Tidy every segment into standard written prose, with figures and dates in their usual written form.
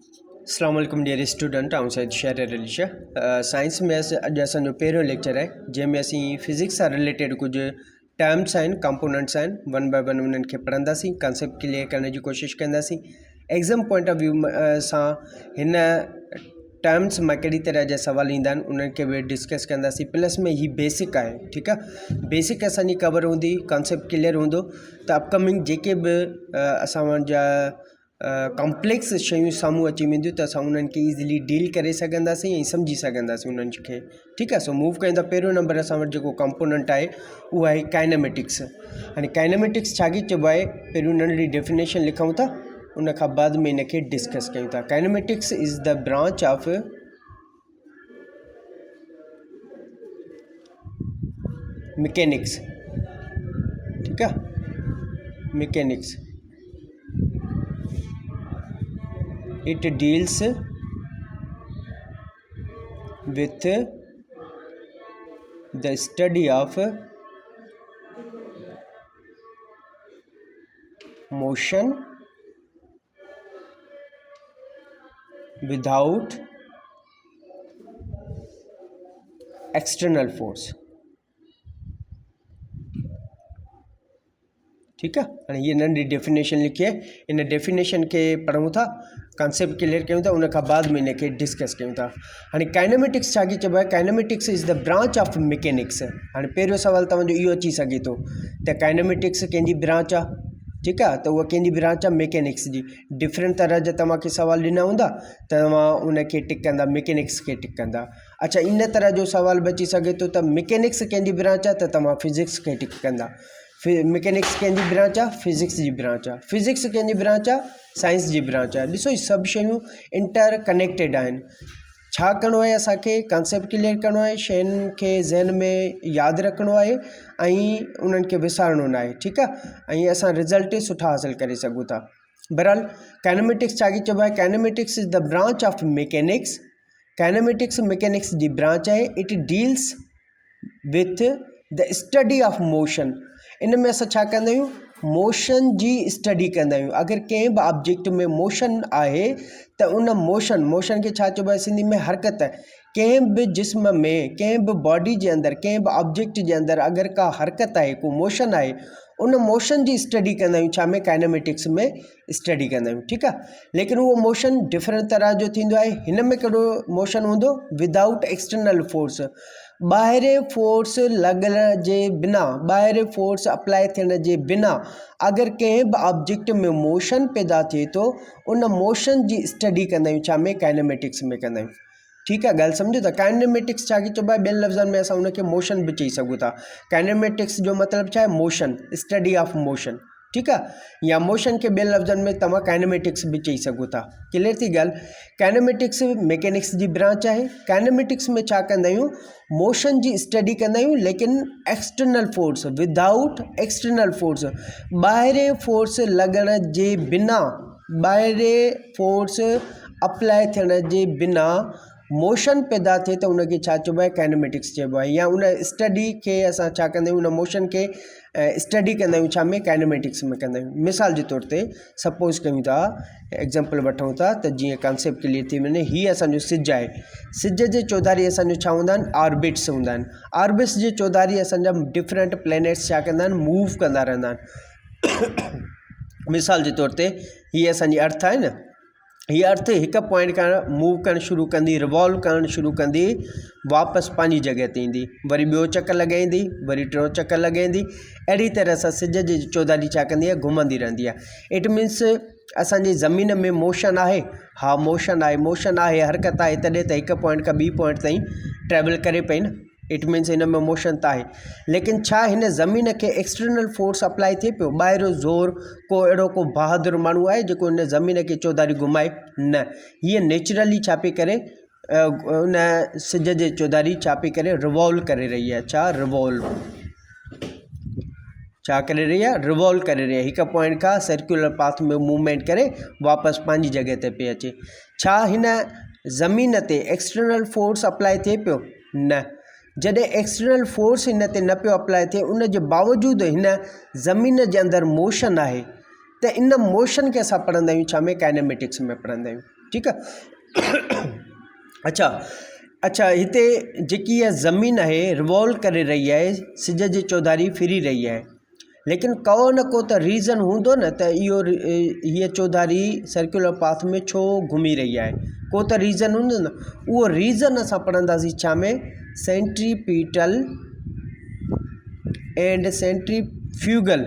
अस्सलाम वालेकुम dear student, आउं सैद शहर अली शाह। साइंस में अॼु असांजो पहिरियों लेक्चर आहे जंहिंमें असीं फिज़िक्स सां रिलेटेड कुझु टर्म्स आहिनि, कंपोनेंट्स आहिनि, वन बाय वन उन्हनि खे पढ़ंदासीं, कंसेप्ट क्लियर करण जी कोशिशि कंदासीं। एग्ज़ाम पॉइंट ऑफ व्यू सां हिन टर्म्स मां कहिड़ी तरह जा सुवाल ईंदा आहिनि उन्हनि खे बि डिस्कस कंदासीं। प्लस में ही बेसिक आहे, ठीकु आहे। बेसिक असांजी कवर हूंदी, कंसेप्ट क्लियर हूंदो त अपकमिंग जेके बि असांजा कॉम्प्लेक्स शयूं साम्हूं अची वेंदियूं त असां उन्हनि खे ईज़िली डील करे सघंदासीं ऐं सम्झी सघंदासीं उन्हनि खे, ठीकु आहे। सो मूव कयूं था। पहिरियों नंबर असां वटि जेको कंपोनेंट आहे उहो आहे काइनेमेटिक्स। हाणे काइनेमेटिक्स छा खे चइबो आहे, पहिरियों नंढड़ी डेफिनेशन लिखूं था, उन खां बाद में इन खे डिस्कस कयूं था। Kinematics is the branch of mechanics, ठीकु आहे। Mechanics it deals with the study of motion without external force, ठीकु आहे। हाणे हीअ नंढी डेफिनेशन लिखी आहे, इन डेफिनेशन खे पढ़ूं था, कॉन्सेप्ट क्लियर कयूं था, उन खां बाद में इन खे डिस्कस कयूं था। हाणे काइनेमेटिक्स छा खे चइबो आहे, kinematics is the branch of mechanics. हाणे पहिरियों सुवाल तव्हांजो इहो अची सघे थो त काइनेमेटिक्स कंहिंजी ब्रांच आहे, ठीकु आहे, त उहा कंहिंजी ब्रांच आहे, मैकेनिक्स जी। डिफरेंट तरह जा तव्हांखे सुवाल ॾिना हूंदा, तव्हां उन खे टिक कंदा, मैकेनिक्स खे टिक कंदा। अच्छा, इन तरह जो सुवाल बि अची सघे थो त मैकेनिक्स कंहिंजी ब्रांच आहे, त तव्हां फिज़िक्स खे टिक कंदा। मैकेनिक्स कंहिंजी ब्रांच आहे, फिज़िक्स जी ब्रांच आहे। फिज़िक्स कंहिंजी ब्रांच आहे, साइंस जी ब्रांच आहे। ॾिसो, हीअ सभु शयूं इंटर कनेक्टेड आहिनि। छा करिणो आहे, असांखे कंसेप्ट क्लियर करिणो आहे, शयुनि खे ज़हन में यादि रखिणो आहे ऐं उन्हनि खे विसारणो न आहे, ठीकु आहे। ऐं असां रिज़ल्ट सुठा हासिलु करे सघूं था। बहरहाल, काइनेमेटिक्स छा खे चइबो आहे, kinematics is the branch of mechanics. Kinematics mechanics जी ब्रांच आहे। It deals with the study of motion. इन में असां छा कंदा आहियूं, मोशन जी स्टडी कंदा आहियूं। अगरि कंहिं बि ऑब्जेक्ट में मोशन आहे त उन मोशन खे छा चइबो आहे सिंधी में, हरकत। कंहिं बि जिस्म में, कंहिं बि बॉडी जे अंदरि, कंहिं बि ऑब्जेक्ट जे अंदरि अगरि का हरकत आहे, को मोशन आहे, उन मोशन जी स्टडी कंदा आहियूं। छा में, काइनेमेटिक्स में स्टडी कंदा आहियूं, ठीकु आहे। लेकिन उहो मोशन डिफरेंट तरह जो थींदो आहे। हिन में कहिड़ो मोशन हूंदो, विदाउट एक्सटर्नल फोर्स, ॿाहिरे फोर्स लॻण जे बिना, ॿाहिरे फोर्स अप्लाई थियण जे बिना अगरि कंहिं बि ऑब्जेक्ट में मोशन पैदा थिए थो, उन मोशन जी स्टडी कंदा आहियूं। छा में, काइनेमेटिक्स में कंदा आहियूं, ठीकु आहे। ॻाल्हि सम्झो था। काइनेमेटिक्स छा खे चइबो आहे, ॿियनि लफ़्ज़नि में असां उनखे मोशन बि चई सघूं था। काइनेमेटिक्स जो मतिलबु छा आहे, मोशन, स्टडी ऑफ मोशन, ठीकु आहे। या मोशन खे ॿियनि लफ़्ज़नि में तव्हां काइनेमेटिक्स बि चई सघो था। क्लियर थी ॻाल्हि। काइनेमेटिक्स मैकेनिक्स जी ब्रांच आहे। काइनेमेटिक्स में छा कंदा आहियूं, मोशन जी स्टडी कंदा आहियूं, लेकिन external force, without external force, ॿाहिरे फोर्स लॻण जे बिना, ॿाहिरे फोर्स अप्लाई थियण जे बिना मोशन पैदा थिए त उनखे छा चइबो आहे, काइनेमेटिक्स चइबो आहे। या उन स्टडी खे असां छा कंदा आहियूं, उन मोशन खे स्टडी कंदा आहियूं। छा में, काइनेमेटिक्स में कंदा आहियूं। मिसाल जे तौर ते सपोज़ कयूं था, एग्ज़ाम्पल वठूं था त जीअं कॉन्सेप्ट क्लियर थी वञे। हीअ असांजो सिज आहे। सिज जे चौधारी असांजो छा हूंदा आहिनि, ऑर्बिट्स हूंदा आहिनि। ऑर्बिट्स जे चौधारी असांजा डिफरेंट प्लैनेट्स छा कंदा आहिनि, मूव कंदा रहंदा आहिनि। मिसाल जे तौर ते हीअ असांजी अर्थ आहे न, हीअ अर्थ हिकु पॉइंट खां मूव करणु शुरू कंदी, रिवॉल्व करणु शुरू कंदी, वापसि पंहिंजी जॻह ते ईंदी, वरी ॿियो चकर लॻाईंदी, वरी टियों चकर लॻाईंदी। अहिड़ी तरह सां सिज जी चौधारी छा कंदी आहे, घुमंदी रहंदी आहे। इट मीन्स असांजी ज़मीन में मोशन आहे, हा मोशन आहे, मोशन आहे, हरकत आहे, तॾहिं त हिकु पॉइंट खां ॿी पॉइंट ताईं ट्रेवल करे पई न। इट मीन्स हिन में मोशन त आहे। लेकिन छा हिन ज़मीन खे एक्सटर्नल फोर्स अप्लाई थिए पियो, ॿाहिरियों ज़ोर, को अहिड़ो को बहादुर माण्हू आहे जेको हिन ज़मीन खे चौधारी घुमाए, न। हीअ नेचुरली छा पई करे, उन सिज जे चौधारी छा पई करे, रिवॉल्व करे रही आहे। छा, रिवॉल्व, छा करे रही आहे, रिवॉल्व करे रही आहे। हिकु पॉइंट खां सर्कुलर पाथ में मूवमेंट करे वापसि पंहिंजी जॻह ते पई अचे। छा हिन ज़मीन ते एक्सटर्नल फोर्स अप्लाई थिए पियो, न। जॾहिं एक्सटर्नल फोर्स हिन ते न पियो अप्लाई थिए, उन जे बावजूदि हिन ज़मीन जे अंदरि मोशन आहे, त इन मोशन खे असां पढ़ंदा आहियूं छा में, काइनेमेटिक्स में पढ़ंदा आहियूं। ठीकु आहे। अच्छा हिते जेकी इहा ज़मीन आहे रिवॉल्व करे रही आहे, सिज जी चौधारी फिरी रही आहे, लेकिन को न को त रीज़न हूंदो न त हीअ चौधारी सर्कुलर पाथ में छो घुमी रही आहे, को त रीज़न हूंदो न। उहो रीज़न असां पढ़ंदासीं छा में, सेंट्रीपीटल एंड सेंट्रीफ्यूगल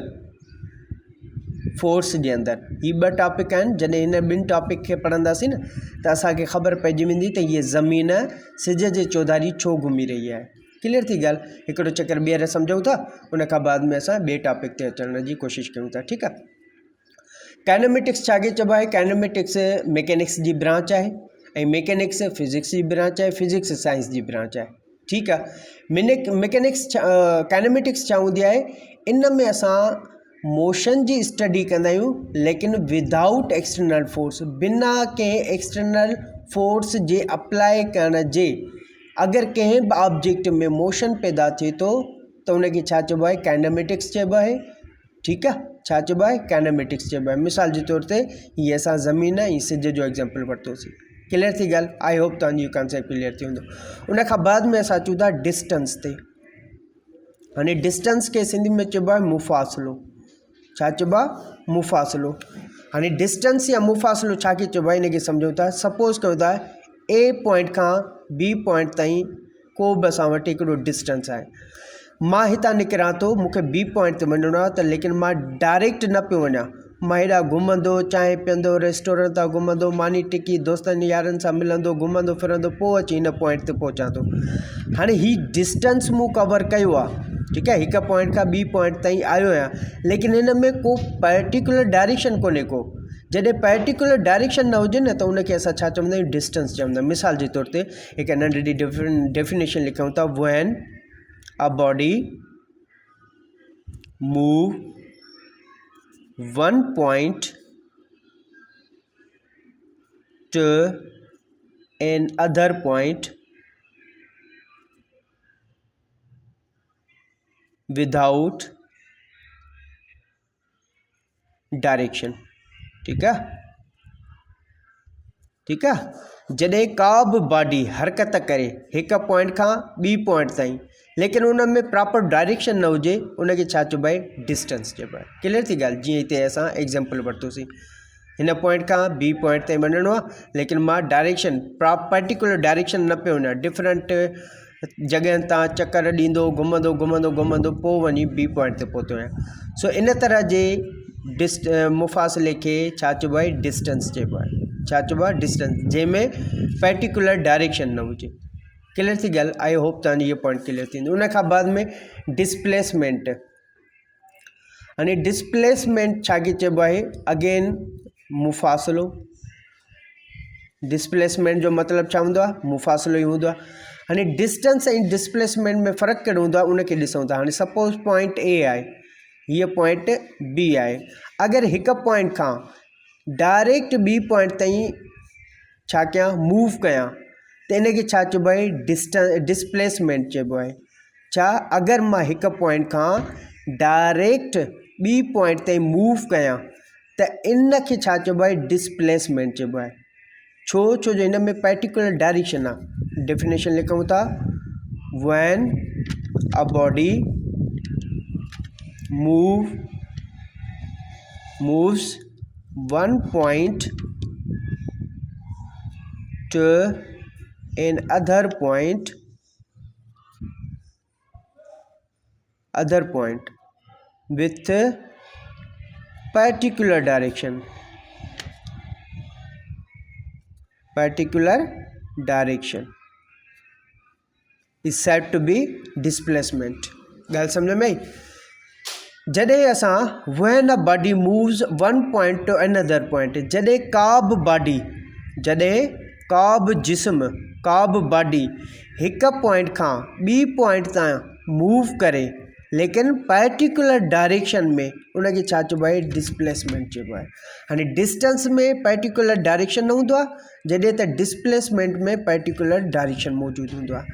फोर्स जे अंदरि। ही ॿ टॉपिक आहिनि, जॾहिं हिन ॿिनि टॉपिक खे पढ़ंदासीं न त असांखे ख़बर पइजी वेंदी त हीअ ज़मीन सिज जे चौधारी छो घुमी रही आहे। क्लियर थी ॻाल्हि, हिकिड़ो चकर ॿीहर सम्झूं था, उन खां बाद में असां ॿिए टॉपिक ते अचण जी कोशिशि कयूं था। ठीकु आहे। काइनेमेटिक्स छा चइबो आहे? काइनेमेटिक्स मैकेनिक्स जी ब्रांच आहे, ऐं मैकेनिक्स फिज़िक्स जी ब्रांच आहे, फिज़िक्स साइंस जी ब्रांच आहे। ठीकु आहे। मैकेनिक्स काइनेमेटिक्स छा हूंदी आहे? इन में असां मोशन जी स्टडी कंदा आहियूं, लेकिन विदाउट एक्सटर्नल फोर्स, बिना कंहिं एक्सटर्नल फोर्स जे अप्लाई करण जे अगरि कंहिं बि ऑब्जेक्ट में मोशन पैदा थिए थो त उनखे छा चइबो आहे? काइनेमेटिक्स चइबो आहे। ठीकु आहे, छा चइबो आहे? काइनेमेटिक्स चइबो आहे। मिसाल जे तौर ते हीअ असां ज़मीन ऐं सिज जो एग्ज़ाम्पल वरितोसीं। क्लियर थी ॻाल्हि? आई होप तव्हांजी कॉन्सेप्ट क्लियर थी हूंदो। उन खां बाद में असां अचूं था डिस्टेंस ते। हाणे डिस्टेंस खे सिंधी में चइबो आहे मुफ़ासिलो। छा चइबो आहे? मुफ़ासिलो। हाणे डिस्टेंस या मुफ़ासिलो छा खे चइबो आहे, इनखे सम्झूं था। सपोज़ कयो था ए पॉइंट खां बी पॉइंट ताईं को बि असां वटि हिकिड़ो डिस्टेंस आहे। मां हितां निकिरां थो, मूंखे बी पॉइंट ते वञिणो आहे, त लेकिन मां डायरेक्ट न पियो वञा, मां हेॾा घुमंदो, चांहि पीअंदो, रेस्टोरेंट तां घुमंदो, मानी टिकी, दोस्तनि यारनि सां मिलंदो, घुमंदो फिरंदो, पोइ अची हिन पॉइंट ते पहुचां थो। हाणे हीउ डिस्टेंस मूं कवर कयो आहे। ठीकु आहे, हिकु पॉइंट खां ॿी पॉइंट ताईं आयो आहियां, लेकिन हिन में को पर्टिकुलर डायरेक्शन कोन्हे को। जॾहिं पर्टिकुलर डायरेक्शन न हुजे न त उनखे असां छा चवंदा आहियूं? डिस्टेंस चवंदा आहियूं। मिसाल जे तौर ते हिकु नंढड़ी डेफिनेशन लिखूं था। When a body move one point to another point without direction. ठीकु आहे, ठीकु आहे। जॾहिं का बि बॉडी हरकत करे हिकु पॉइंट खां ॿी पॉइंट ताईं, लेकिन उन में प्रॉपर डायरेक्शन न हुजे, उनखे छा चइबो आहे? डिस्टेंस चइबो आहे। क्लियर थी ॻाल्हि? जीअं हिते असां एग्ज़ाम्पल वरितोसीं, हिन पॉइंट खां ॿी पॉइंट ताईं वञिणो आहे, लेकिन मां डायरेक्शन पर्टिकुलर डायरेक्शन न पियो वञा, डिफरेंट जॻहियुनि तां चकर ॾींदो, घुमंदो घुमंदो घुमंदो पोइ वञी बी पॉइंट ते पहुतो आहियां। सो इन तरह जे मुफ़ासिले खे छा चइबो आहे? डिस्टेंस चइबो आहे। छा चइबो आहे? डिस्टेंस, जंहिंमें पर्टिकुलर डायरेक्शन न हुजे। क्लियर थी ॻाल्हि? आई होप तव्हांजी इहो पॉइंट क्लियर थींदी। उन खां बाद में डिस्प्लेसमेंट। हाणे डिस्प्लेसमेंट छा खे चइबो आहे? अगेन मुफ़ासिलो। डिस्प्लेसमेंट जो मतिलबु छा हूंदो आहे? मुफ़ासिलो ई हूंदो आहे। हाणे डिस्टेंस ऐं डिस्प्लेसमेंट में फ़र्क़ु कहिड़ो हूंदो आहे, उनखे ॾिसूं था। हाणे सपोज़ पॉइंट ए आहे, हीअ पॉइंट बी आहे। अगरि हिकु पॉइंट खां डायरेक्ट ॿी पॉइंट ताईं छा कयां? मूव कयां, त इनखे छा चइबो आहे? डिस्प्लेसमेंट चइबो आहे। छा? अगरि मां हिकु पॉइंट खां डायरेक्ट ॿी पॉइंट ताईं मूव कयां त इनखे छा चइबो आहे? डिस्प्लेसमेंट चइबो आहे। छो? छो जो हिन में पर्टिकुलर डायरेक्शन आहे। डेफिनेशन लिखूं था। When a body moves one point to another point with particular direction is said to be displacement. ॻाल्हि सम्झ में आई? जॾहिं असां when a body moves one point to another point, जॾहिं का बि बॉडी, जॾहिं का बि जिस्म, का बि बॉडी हिकु पॉइंट खां ॿी पॉइंट तां मूव करे, लेकिन पर्टिकुलर डायरेक्शन में, उनखे छा चइबो आहे? डिस्प्लेसमेंट चइबो आहे। हाणे डिस्टेंस में पर्टिकुलर डायरेक्शन न हूंदो आहे, जॾहिं त डिस्प्लेसमेंट में पर्टिकुलर डायरेक्शन मौजूदु हूंदो आहे।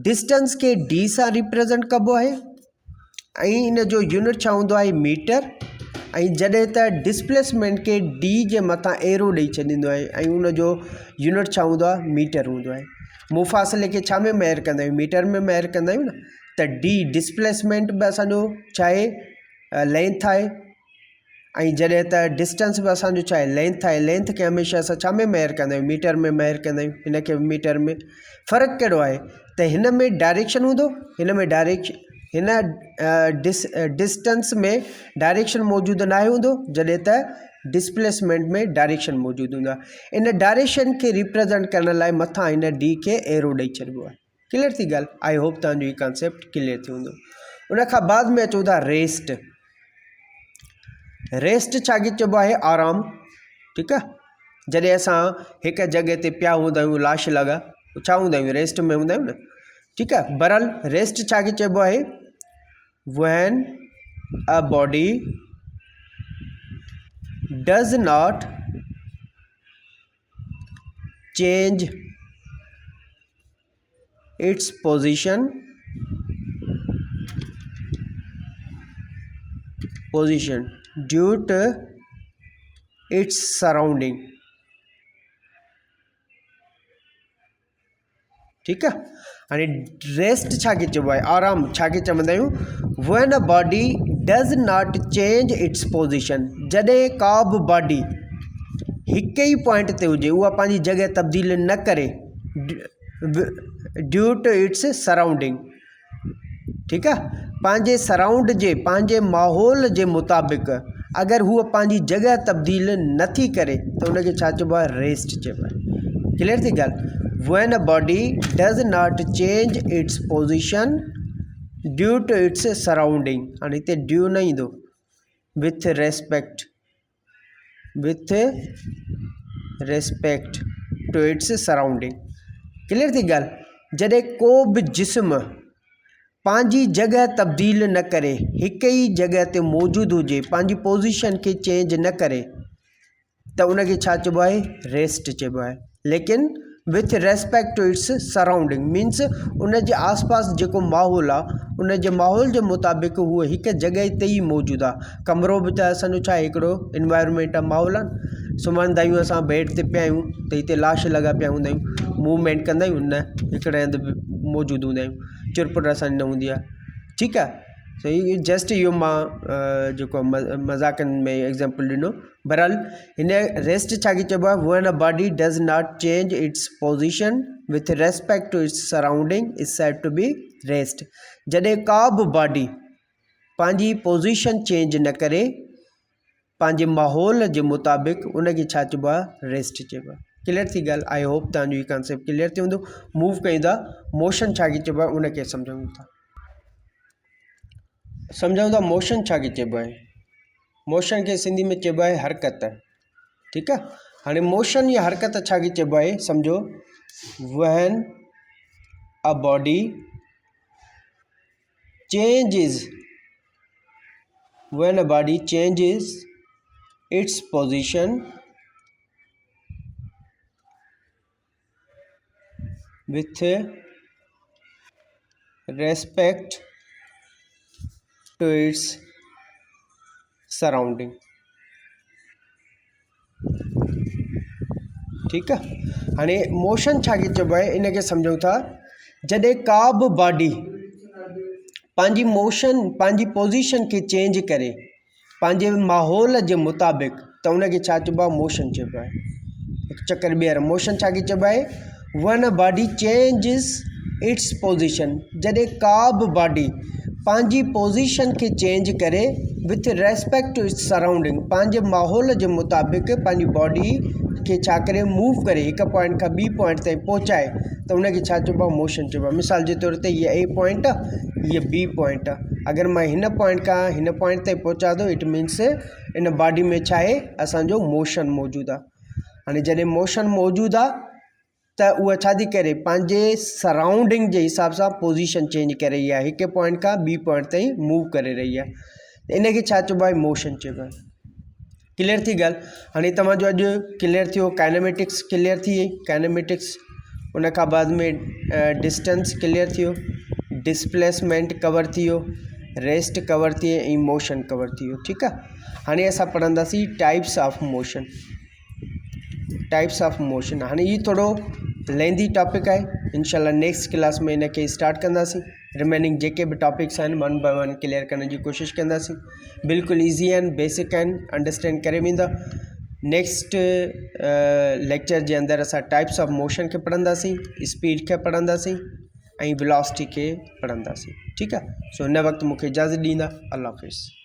डिस्टेंस खे डी सां रिप्रेज़ेंट कबो आहे, ऐं इन जो यूनिट छा हूंदो आहे? मीटर। ऐं जॾहिं त डिस्प्लेसमेंट खे डी जे मथां एरो ॾेई छॾींदो आहे ऐं उनजो यूनिट छा हूंदो आहे, मीटर हूंदो आहे। मुफ़ासिले खे छा में मेयर कंदा आहियूं, मीटर में मेयर कंदा आहियूं न। त डी डिस्प्लेसमेंट बि असांजो छा आहे, लेंथ आहे। ऐं जॾहिं त डिस्टेंस बि असांजो छा आहे, लेंथ आहे। लेंथ खे हमेशह असां छा में मेयर कंदा आहियूं, मीटर में मेयर कंदा आहियूं, हिन खे मीटर में। फ़र्क़ु कहिड़ो आहे त हिन में डायरेक्शन हूंदो, हिन में डायरेक्शन, हिन डिस्टेंस में डायरेक्शन मौजूदु न हूंदो, जॾहिं त डिस्प्लेसमेंट में डायरेक्शन मौजूदु हूंदो आहे। इन डायरेक्शन खे रिप्रेज़ेंट करण लाइ मथां हिन डी खे एरो ॾेई छॾिबो आहे। क्लियर थी ॻाल्हि? आई होप तव्हांजो हीउ कॉन्सेप्ट क्लियर थी हूंदो। उनखां बाद में अचूं था रेस्ट। रेस्ट छा खे चइबो आहे, आराम। ठीकु आहे। जॾहिं असां हिकु जॻह ते पिया हूंदा आहियूं लाश लॻा, छा हूंदा आहियूं, रेस्ट में हूंदा आहियूं न। ठीकु आहे। बहरहाल रेस्ट छा खे चइबो आहे, when a body does not change its position due to its surrounding। ठीक है। आणि रेस्ट छा खे चइबो आहे, आराम छा खे चवंदा आहियूं, when a body does not change its position। जॾहिं का बि बॉडी हिकु ई पॉइंट ते हुजे, उहा पंहिंजी जॻह तब्दील न करे, ड्यू टू इट्स सराउंडिंग। ठीकु आहे। पंहिंजे सराउंड जे, पंहिंजे माहौल जे मुताबिक़ अगरि हूअ पंहिंजी जॻह तब्दील नथी करे त उनखे छा चइबो आहे, रेस्ट चइबो आहे। क्लियर थी ॻाल्हि? when a body does not change its position due to its surrounding। हाणे हिते ड्यू न ईंदो, with respect to its surrounding। Clear थी ॻाल्हि? जॾहिं को बि जिस्म पंहिंजी जॻह तब्दील न करे, हिकु ई जॻह ते मौजूदु हुजे, पंहिंजी पोज़ीशन खे चेंज न करे, त उनखे छा चइबो आहे, रेस्ट चइबो आहे। लेकिन with respect to its surrounding means उन जे आसपास जेको माहौल आहे, उन जे माहौल जे मुताबिक़ उहो हिकु जॻह ते ई मौजूदु आहे। कमिरो बि त असांजो छा आहे, हिकिड़ो इन्वायरमेंट आहे, माहौल आहे। सुम्हंदा आहियूं असां बेड ते पिया आहियूं त हिते लाश लॻा पिया हूंदा आहियूं, मूवमेंट कंदा आहियूं न, हिकिड़े हंधि मौजूदु हूंदा आहियूं, चुरपुर असांजी न हूंदी आहे। ठीकु आहे। सही, जस्ट इहो मां जेको मज़ाक़नि में एग्ज़ाम्पल ॾिनो। बहरहाल हिन रेस्ट छा खे चइबो आहे, when a body does not change its position with respect to its surrounding is said to be rest। जॾहिं का बि बॉडी पंहिंजी पोज़ीशन चेंज न करे, पंहिंजे माहौल जे मुताबिक़ उनखे छा चइबो आहे, रेस्ट चइबो आहे। क्लियर थी ॻाल्हि? आई होप तव्हांजो हीउ कॉन्सेप्ट क्लियर थी हूंदो। मूव कयूं था, मोशन छा खे चइबो आहे उनखे सम्झूं था। मोशन छा खे चइबो आहे। मोशन खे सिंधी में चइबो आहे हरकत। ठीकु आहे। हाणे मोशन या हरकत छा खे चइबो आहे, सम्झो when a body changes its position with respect to its surrounding। ठीकु आहे। हाणे मोशन छा खे चइबो आहे, इनखे सम्झूं था। जॾहिं का बि बॉडी पंहिंजी पंहिंजी पोज़ीशन खे चेंज करे, पंहिंजे माहौल जे मुताबिक़, त उनखे छा चइबो आहे, मोशन चइबो आहे। हिकु चकर ॿीहर, मोशन छा खे चइबो आहे, when a body changes its position। जॾहिं का बि बॉडी पंहिंजी पोज़ीशन खे चेंज करे with respect to its surrounding, पंहिंजे माहौल जे मुताबिक़ पंहिंजी बॉडी खे छा करे, मूव करे, हिकु पॉइंट खां ॿी पॉइंट ताईं पहुचाए, त उनखे छा चइबो आहे, मोशन चइबो आहे। मिसाल जे तौर ते हीअ ए पॉइंट आहे, हीअ बी पॉइंट आहे। अगरि मां हिन पॉइंट खां हिन पॉइंट ताईं पहुचां थो, इट मीन्स इन बॉडी में छा आहे, असांजो मोशन मौजूदु आहे। हाणे जॾहिं मोशन मौजूदु आहे त उहा छा थी करे, पंहिंजे सराउंडिंग जे हिसाब सां पोज़ीशन चेंज करे रही आहे, हिकु पॉइंट खां ॿी पॉइंट ताईं मूव करे रही आहे। इनखे छा चइबो आहे, मोशन चइबो आहे। क्लियर थी ॻाल्हि? हाणे तव्हांजो अॼु क्लियर थियो, काइनेमेटिक्स क्लियर थी वई, काइनेमेटिक्स। उनखां बाद में डिस्टेंस क्लियर थियो, डिस्प्लेसमेंट कवर थी वियो, रेस्ट कवर थी ऐं मोशन कवर थी वियो। ठीकु आहे। हाणे असां पढ़ंदासीं types of motion. Types of motion हाणे इहो थोरो लेंदी टॉपिक आहे। इंशाल्लाह नेक्स्ट क्लास में इनखे स्टार्ट कंदासीं। रिमेनिंग जेके बि टॉपिक्स आहिनि 1 बाय 1 क्लियर करण जी कोशिशि कंदासीं। बिल्कुलु ईज़ी आहिनि, बेसिक आहिनि, अंडरस्टैंड करे वेंदा। नेक्स्ट लेक्चर जे अंदरि असां टाइप्स ऑफ मोशन खे पढ़ंदासीं, स्पीड खे पढ़ंदासीं ऐं वेलोसिटी खे पढ़ंदासीं। ठीकु आहे। सो हिन वक़्तु मूंखे इजाज़त ॾींदा। अल्लाह हाफ़िज़।